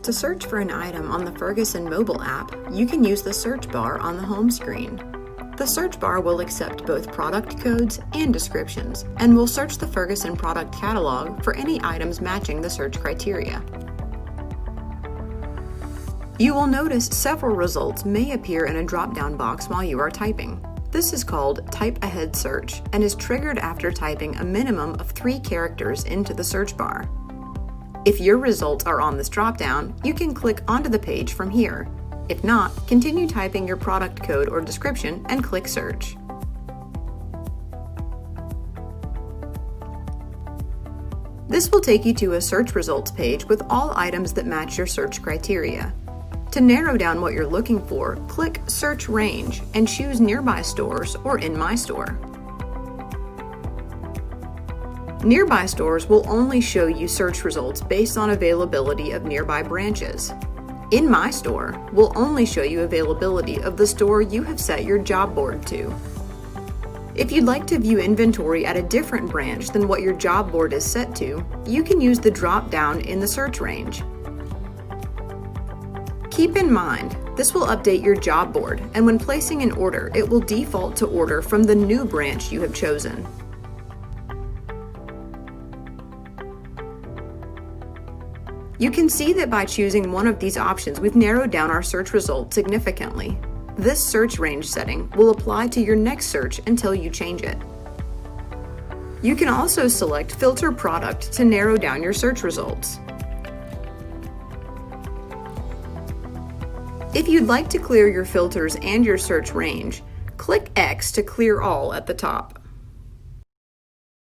To search for an item on the Ferguson mobile app, you can use the search bar on the home screen. The search bar will accept both product codes and descriptions, and will search the Ferguson product catalog for any items matching the search criteria. You will notice several results may appear in a drop-down box while you are typing. This is called Type Ahead Search and is triggered after typing a minimum of 3 characters into the search bar. If your results are on this drop-down, you can click onto the page from here. If not, continue typing your product code or description and click Search. This will take you to a search results page with all items that match your search criteria. To narrow down what you're looking for, click Search Range and choose Nearby Stores or In My Store. Nearby stores will only show you search results based on availability of nearby branches. In My Store will only show you availability of the store you have set your job board to. If you'd like to view inventory at a different branch than what your job board is set to, you can use the drop-down in the search range. Keep in mind, this will update your job board, and when placing an order, it will default to order from the new branch you have chosen. You can see that by choosing one of these options, we've narrowed down our search result significantly. This search range setting will apply to your next search until you change it. You can also select Filter Product to narrow down your search results. If you'd like to clear your filters and your search range, click X to clear all at the top.